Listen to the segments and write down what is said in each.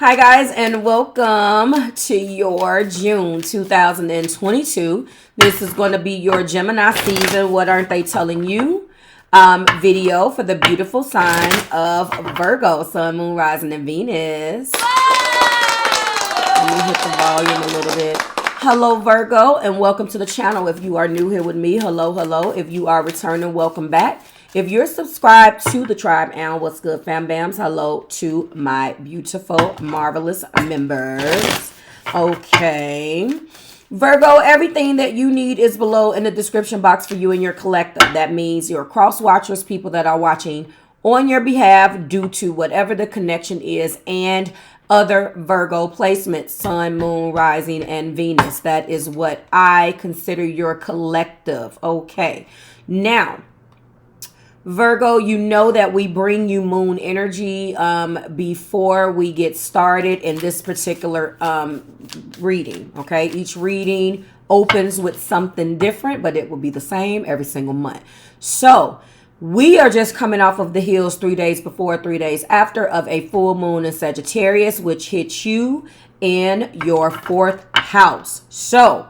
Hi guys, and welcome to your June 2022. This is going to be your Gemini season. What aren't they telling you? Video for the beautiful sign of Virgo, Sun, Moon, Rising, and Venus. Let me hit the volume a little bit. Hello Virgo, and welcome to the channel. If you are new here with me, hello. If you are returning, welcome back. If you're subscribed to the tribe, and what's good, fam bams? Hello to my beautiful, marvelous members. Okay. Virgo, everything that you need is below in the description box for you and your collective. That means your cross watchers, people that are watching on your behalf due to whatever the connection is, and other Virgo placements, Sun, Moon, Rising, and Venus. That is what I consider your collective. Okay. Now, Virgo, you know that we bring you moon energy before we get started in this particular reading, okay? Each reading opens with something different, but it will be the same every single month. So we are just coming off of the heels 3 days before, 3 days after of a full moon in Sagittarius, which hits you in your 4th house. So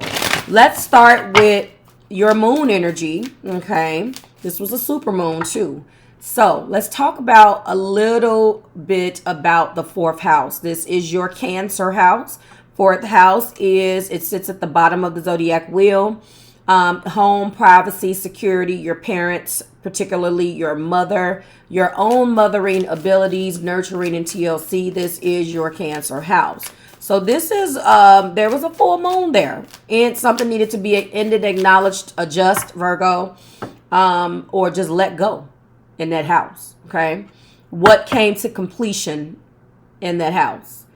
let's start with your moon energy, okay? This was a super moon too. So let's talk about a little bit about the 4th house. This is your Cancer house. 4th house it sits at the bottom of the zodiac wheel. Home, privacy, security, your parents, particularly your mother, your own mothering abilities, nurturing, and TLC. This is your Cancer house. So this is, there was a full moon there, and something needed to be ended, acknowledged, adjust, Virgo. Or just let go in that house, okay? What came to completion in that house?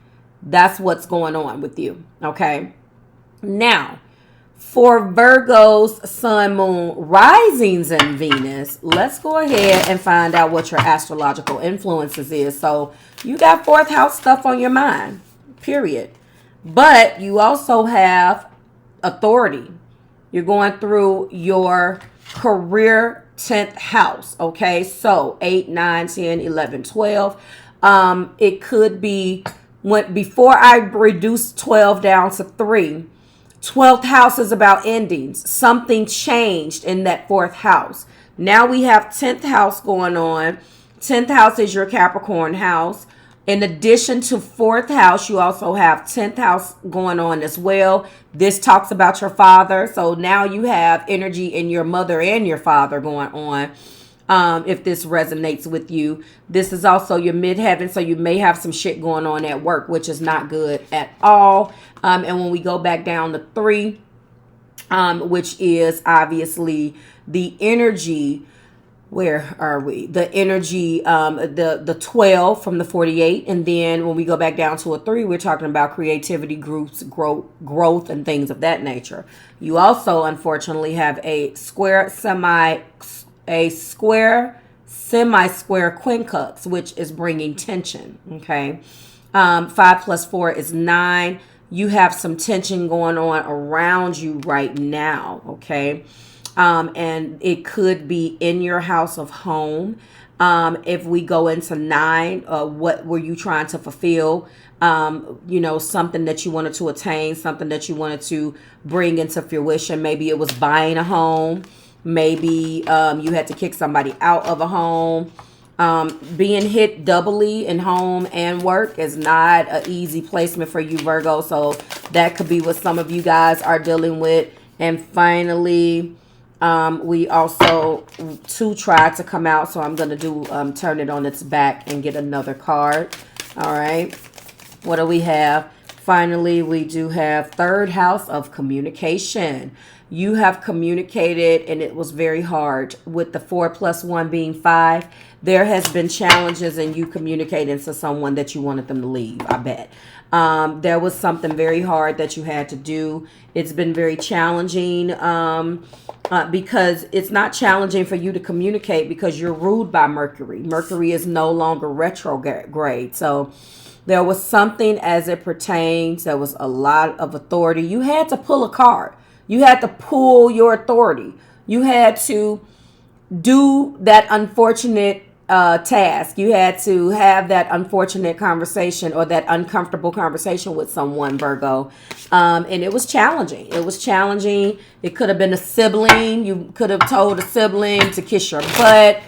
That's what's going on with you, okay? Now, for Virgo's Sun, Moon, Risings, and Venus, let's go ahead and find out what your astrological influences is. So you got 4th house stuff on your mind, period. But you also have authority. You're going through your career 10th house, okay? So 8, 9, 10, 11, 12. It could be before I reduce 12 down to 3. 12th house is about endings. Something changed in that 4th house. Now we have 10th house going on. 10th house is your Capricorn house. In addition to 4th house, you also have 10th house going on as well. This talks about your father. So now you have energy in your mother and your father going on. If this resonates with you, this is also your midheaven. So you may have some shit going on at work, which is not good at all. And when we go back down to 3, which is obviously the energy. Where are we? The energy, the 12 from the 48. And then when we go back down to a 3, we're talking about creativity, groups, growth, and things of that nature. You also, unfortunately, have a semi-square quincunx, which is bringing tension, okay? 5 plus 4 is 9. You have some tension going on around you right now, okay? And it could be in your house of home. If we go into 9, what were you trying to fulfill? Something that you wanted to attain, something that you wanted to bring into fruition. Maybe it was buying a home. Maybe you had to kick somebody out of a home. Being hit doubly in home and work is not an easy placement for you, Virgo. So that could be what some of you guys are dealing with. And finally, we also 2 tried to come out, so I'm going to do turn it on its back and get another card. All right. What do we have? Finally, we do have 3rd house of communication. You have communicated, and it was very hard with the 4 plus 1 being 5. There has been challenges in you communicating to someone that you wanted them to leave, I bet. There was something very hard that you had to do. It's been very challenging because it's not challenging for you to communicate because you're ruled by Mercury. Mercury is no longer retrograde. So there was something as it pertains. There was a lot of authority. You had to pull a card. You had to pull your authority. You had to do that unfortunate task. You had to have that unfortunate conversation or that uncomfortable conversation with someone, Virgo. And it was challenging. It was challenging. It could have been a sibling. You could have told a sibling to kiss your butt,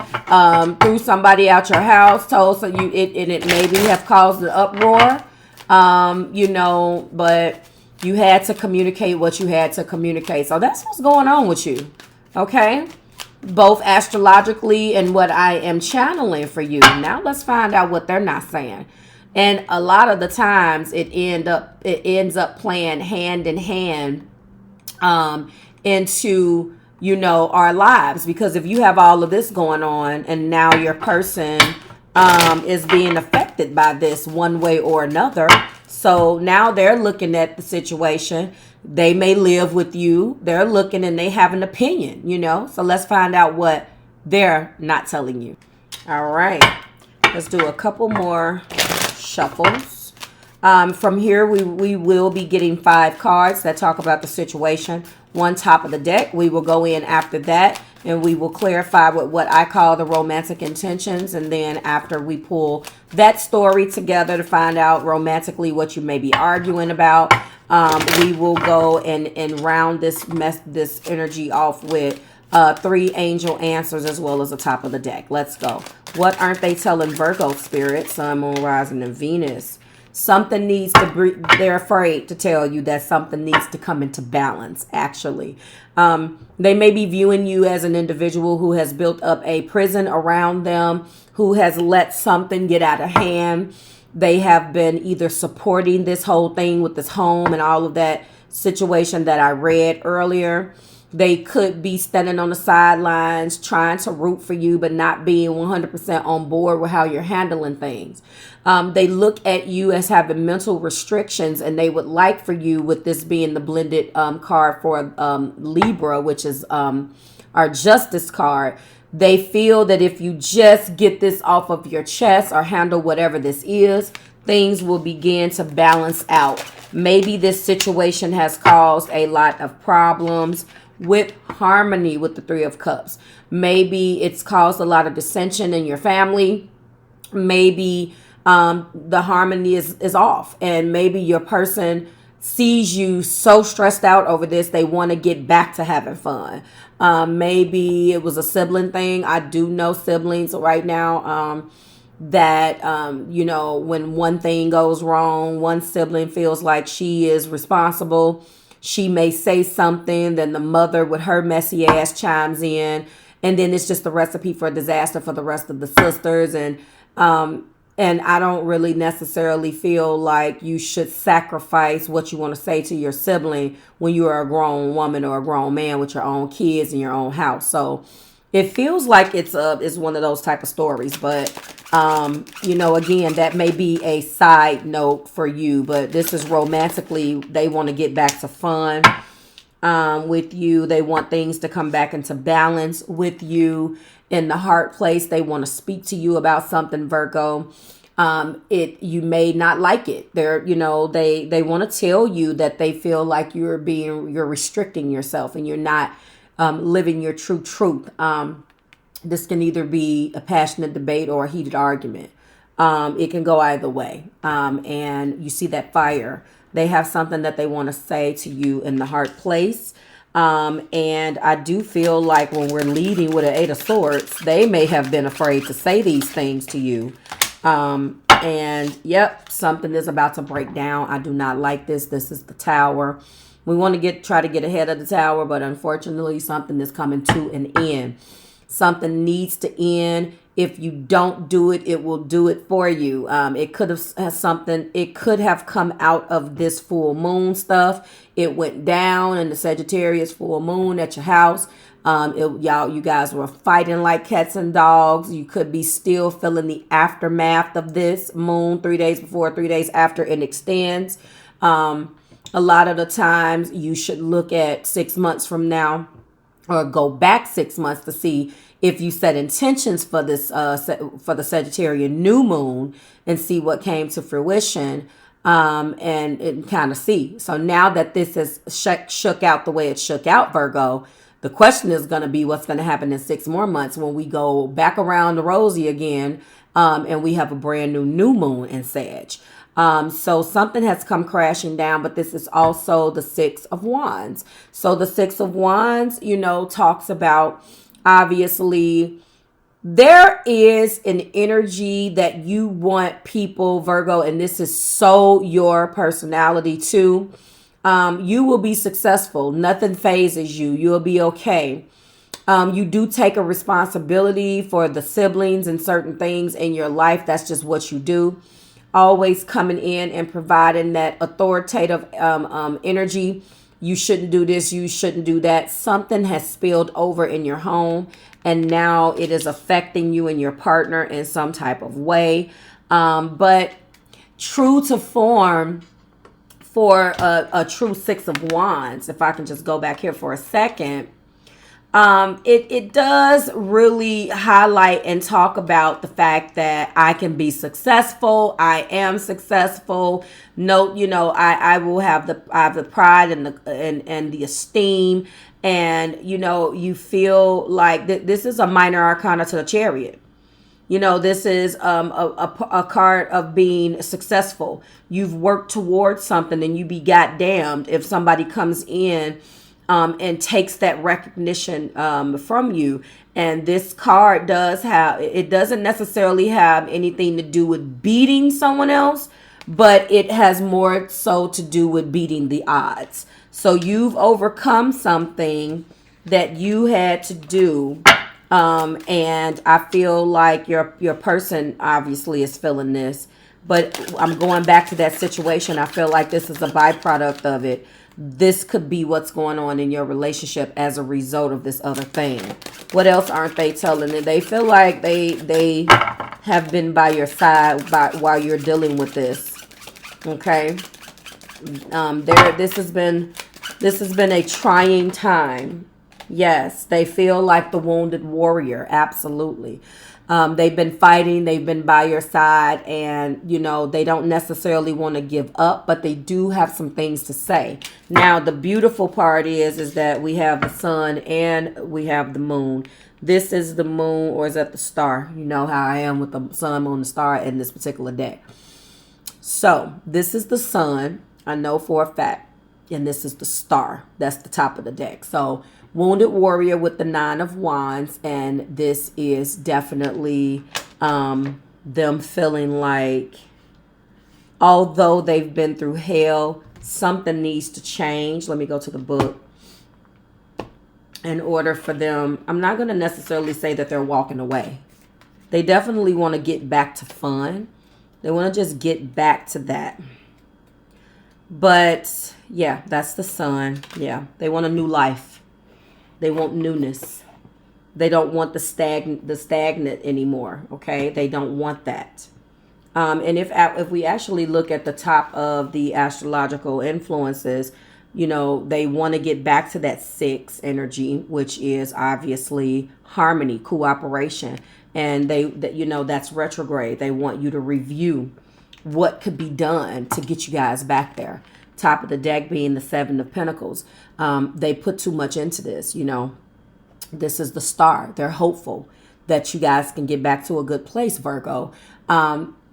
threw somebody out your house, told and it maybe have caused an uproar, but you had to communicate what you had to communicate. So that's what's going on with you. Okay. Both astrologically and what I am channeling for you. Now let's find out what they're not saying. And a lot of the times it ends up playing hand in hand into our lives, because if you have all of this going on and now your person is being affected by this one way or another, so now they're looking at the situation. They may live with you. They're looking and they have an opinion, So let's find out what they're not telling you. All right. Let's do a couple more shuffles. From here, we will be getting 5 cards that talk about the situation. One top of the deck. We will go in after that and we will clarify what I call the romantic intentions. And then after we pull that story together to find out romantically what you may be arguing about, we will go and round this energy off with 3 angel answers as well as the top of the deck. Let's go. What aren't they telling Virgo spirit, Sun, Moon, Rising, and Venus? Something needs to they're afraid to tell you that something needs to come into balance, actually. They may be viewing you as an individual who has built up a prison around them, who has let something get out of hand. They have been either supporting this whole thing with this home and all of that situation that I read earlier. They could be standing on the sidelines trying to root for you, but not being 100% on board with how you're handling things. They look at you as having mental restrictions, and they would like for you, with this being the blended card for Libra, which is our justice card. They feel that if you just get this off of your chest or handle whatever this is, things will begin to balance out. Maybe this situation has caused a lot of problems with harmony with the 3 of Cups. Maybe it's caused a lot of dissension in your family. Maybe the harmony is off, and maybe your person sees you so stressed out over this, they want to get back to having fun. Maybe it was a sibling thing. I do know siblings right now that, when one thing goes wrong, one sibling feels like she is responsible. She may say something, then the mother with her messy ass chimes in, and then it's just a recipe for disaster for the rest of the sisters. And I don't really necessarily feel like you should sacrifice what you want to say to your sibling when you are a grown woman or a grown man with your own kids in your own house. So it feels like it's one of those type of stories, but again, that may be a side note for you, but this is romantically, they want to get back to fun with you. They want things to come back into balance with you. In the heart place, they want to speak to you about something, Virgo. You may not like it. They want to tell you that they feel like you're restricting yourself and you're not living your true truth. This can either be a passionate debate or a heated argument. It can go either way. And you see that fire. They have something that they want to say to you in the heart place. And I do feel like when we're leading with an 8 of Swords, they may have been afraid to say these things to you. And yep, something is about to break down. I do not like this. This is the Tower. We want to try to get ahead of the Tower, but unfortunately something is coming to an end. Something needs to end. If you don't do it, it will do it for you. It could have come out of this full moon stuff. It went down in the Sagittarius full moon at your house. You guys were fighting like cats and dogs. You could be still feeling the aftermath of this moon 3 days before, 3 days after it extends. A lot of the times you should look at 6 months from now, or go back 6 months to see if you set intentions for this for the Sagittarian new moon and see what came to fruition, and kind of see. So now that this has shook out the way it shook out, Virgo, The question is going to be what's going to happen in 6 more months when we go back around the rosy again, and we have a brand new moon in Sag. So something has come crashing down, but this is also the 6 of Wands. So the 6 of Wands, you know, talks about, obviously, there is an energy that you want people, Virgo, and this is so your personality too. You will be successful. Nothing phases you. You'll be okay. You do take a responsibility for the siblings and certain things in your life. That's just what you do. Always coming in and providing that authoritative energy. You shouldn't do this. You shouldn't do that. Something has spilled over in your home, and now it is affecting you and your partner in some type of way. But true to form, for a true 6 of Wands, if I can just go back here for a second, it does really highlight and talk about the fact that I can be successful. I am successful. No, you know, I will have the pride and the esteem, and you know, you feel like this is a minor arcana to the Chariot. You know, this is a card of being successful. You've worked towards something, and you be goddamned if somebody comes in and takes that recognition from you. And this card does have, it doesn't necessarily have anything to do with beating someone else, but it has more so to do with beating the odds. So you've overcome something that you had to do. And I feel like your person obviously is feeling this, but I'm going back to that situation. I feel like this is a byproduct of it. This could be what's going on in your relationship as a result of this other thing. What else aren't they telling you? They feel like they have been by your side while you're dealing with this. Okay. This has been a trying time. Yes, they feel like the wounded warrior. Absolutely. They've been fighting. They've been by your side, and, you know, they don't necessarily want to give up, but they do have some things to say. Now, the beautiful part is that we have the sun and we have the moon. This is the moon, or is that the star? You know how I am with the sun, moon, and star in this particular deck. So this is the sun, I know for a fact, and this is the star. That's the top of the deck. So wounded warrior with the 9 of Wands, and this is definitely them feeling like, although they've been through hell, something needs to change. Let me go to the book. In order for them, I'm not going to necessarily say that they're walking away. They definitely want to get back to fun. They want to just get back to that. But yeah, that's the sun. Yeah, they want a new life. They want newness. They don't want the stagnant anymore. Okay, they don't want that. And if we actually look at the top of the astrological influences, you know, they want to get back to that 6 energy, which is obviously harmony, cooperation, and you know, that's retrograde. They want you to review what could be done to get you guys back there. Top of the deck being the 7 of Pentacles. They put too much into this, you know. This is the star. They're hopeful that you guys can get back to a good place, Virgo.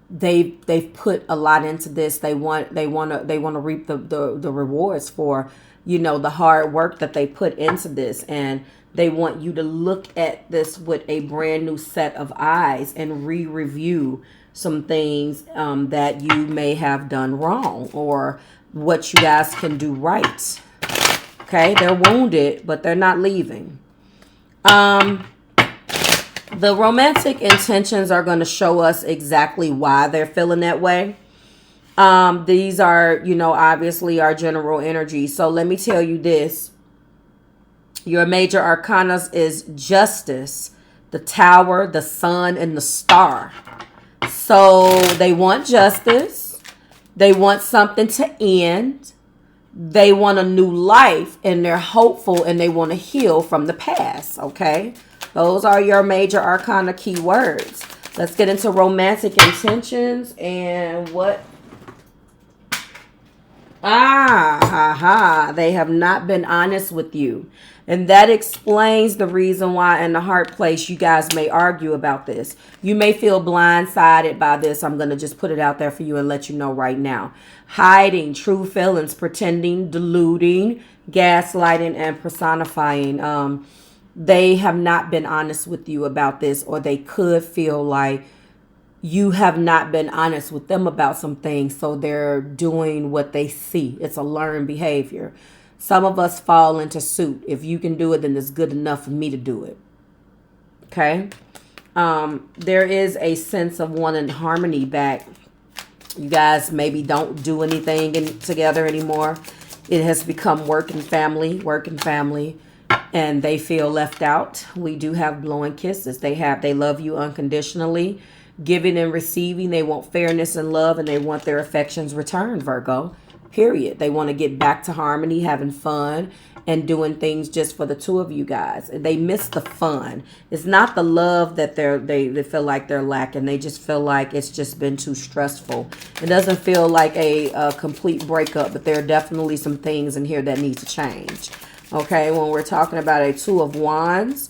They've put a lot into this. They want to reap the rewards for, you know, the hard work that they put into this, and they want you to look at this with a brand new set of eyes and review some things that you may have done wrong, or what you guys can do right. Okay, they're wounded, but they're not leaving. The romantic intentions are going to show us exactly why they're feeling that way. These are, you know, obviously our general energy. So let me tell you this. Your major arcanas is Justice, the Tower, the Sun, and the Star. So they want justice. They want something to end. They want a new life, and they're hopeful, and they want to heal from the past. Okay. Those are your major arcana keywords. Let's get into romantic intentions and what Ah, ha, ha. They have not been honest with you. And that explains the reason why in the heart place you guys may argue about this. You may feel blindsided by this. I'm going to just put it out there for you and let you know right now. Hiding true feelings, pretending, deluding, gaslighting, and personifying. They have not been honest with you about this, or they could feel like you have not been honest with them about some things, so they're doing what they see. It's a learned behavior. Some of us fall into suit. If you can do it, then it's good enough for me to do it. Okay? There is a sense of wanting harmony back. You guys maybe don't do anything together anymore. It has become work and family, and they feel left out. We do have blowing kisses. They love you unconditionally. Giving and receiving, they want fairness and love, and they want their affections returned, Virgo. Period. They want to get back to harmony, having fun, and doing things just for the two of you guys. They miss the fun. It's not the love that they feel like they're lacking. They just feel like it's just been too stressful. It doesn't feel like a complete breakup, but there are definitely some things in here that need to change. Okay, when we're talking about a Two of Wands,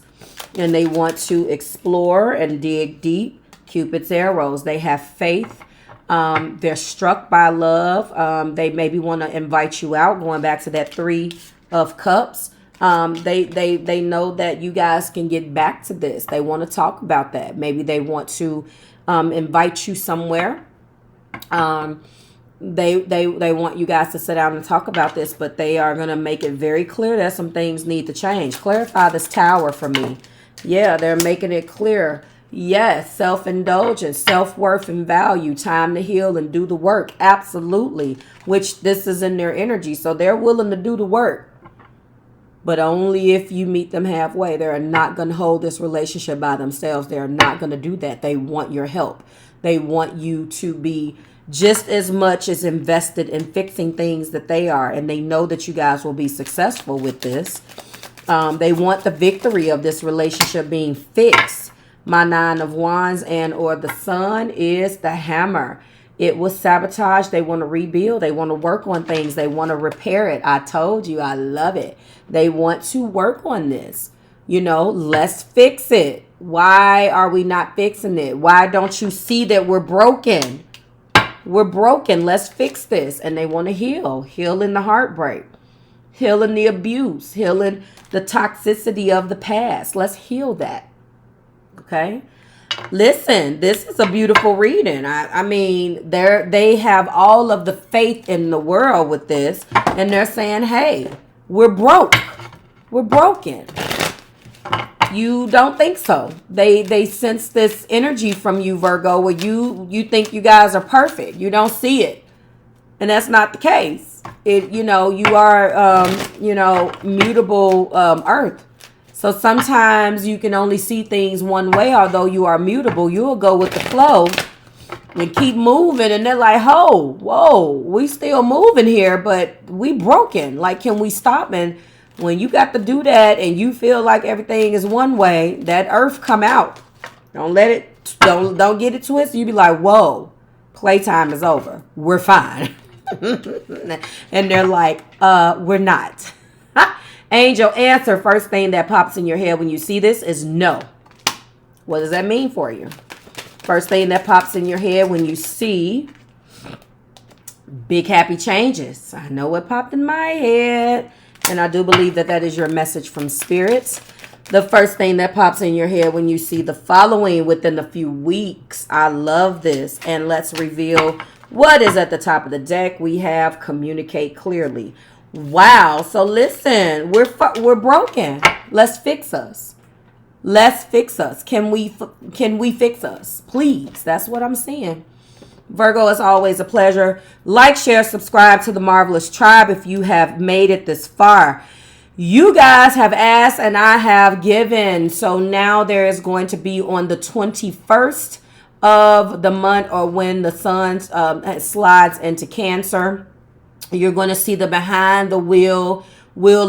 and they want to explore and dig deep, Cupid's arrows. They have faith. They're struck by love. They maybe want to invite you out. Going back to that Three of Cups. They know that you guys can get back to this. They want to talk about that. Maybe they want to invite you somewhere. They want you guys to sit down and talk about this, but they are going to make it very clear that some things need to change. Clarify this Tower for me. Yeah, they're making it clear. Yes, self-indulgence, self-worth and value, time to heal and do the work. Absolutely, which this is in their energy. So they're willing to do the work, but only if you meet them halfway. They're not going to hold this relationship by themselves. They're not going to do that. They want your help. They want you to be just as much as invested in fixing things that they are. And they know that you guys will be successful with this. They want the victory of this relationship being fixed. My Nine of Wands and or the Sun is the Hammer. It was sabotage. They want to rebuild. They want to work on things. They want to repair it. I told you, I love it. They want to work on this. You know, let's fix it. Why are we not fixing it? Why don't you see that we're broken? We're broken. Let's fix this. And they want to heal. Healing the heartbreak. Healing the abuse. Healing the toxicity of the past. Let's heal that. Okay, listen, this is a beautiful reading. I mean, they have all of the faith in the world with this, and they're saying, hey, we're broke. We're broken. You don't think so. They sense this energy from you, Virgo, where you think you guys are perfect. You don't see it. And that's not the case. You are, mutable earth. So sometimes you can only see things one way, although you are mutable. You'll go with the flow and keep moving. And they're like, whoa, we still moving here, but we broken. Like, can we stop? And when you got to do that and you feel like everything is one way, that earth come out. Don't get it twisted. You be like, whoa, playtime is over. We're fine. And they're like, we're not. Angel answer, first thing that pops in your head when you see this is no. What does that mean for you? First thing that pops in your head when you see big happy changes. I know what popped in my head. And I do believe that that is your message from spirits. The first thing that pops in your head when you see the following within a few weeks. I love this. And let's reveal what is at the top of the deck. We have communicate clearly. Wow. So listen, we're broken. Let's fix us. Let's fix us. Can we fix us? Please. That's what I'm saying. Virgo, it's always a pleasure. Like, share, subscribe to the Marvelous Tribe if you have made it this far. You guys have asked and I have given. So now there is going to be on the 21st of the month, or when the sun slides into Cancer, you're going to see the behind the wheel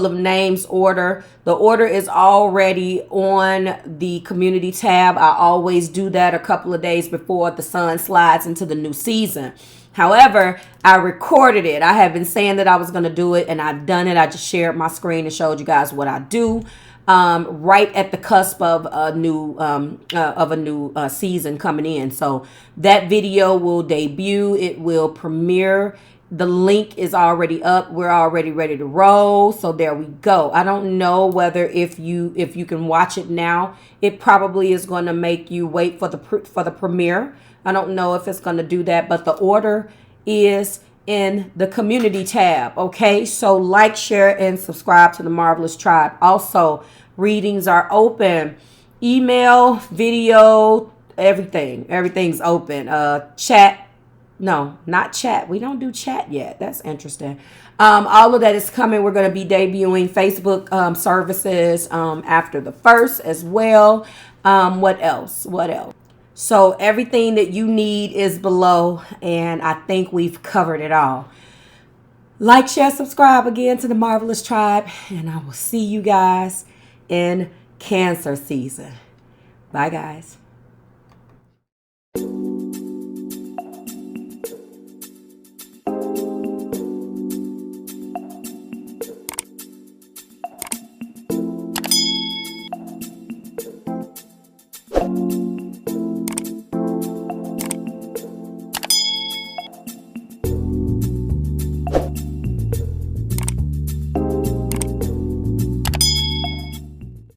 of names order. The order is already on the community tab. I always do that a couple of days before the sun slides into the new season. However, I recorded it. I have been saying that I was going to do it, and I've done it. I just shared my screen and showed you guys what I do. Right at the cusp of a new season coming in. So that video will debut. It will premiere. The link is already up. We're already ready to roll. So there we go. I don't know whether if you can watch it now, it probably is going to make you wait for the premiere. I don't know if it's going to do that, but the order is in the community tab. Okay, so like, share, and subscribe to the Marvelous Tribe. Also, readings are open. Email, video, everything's open. Chat, no, not chat. We don't do chat yet. That's interesting. All of that is coming. We're going to be debuting Facebook services after the 1st as well. What else? So everything that you need is below, and I think we've covered it all. Like, share, subscribe again to the Marvelous Tribe, and I will see you guys in Cancer season. Bye, guys.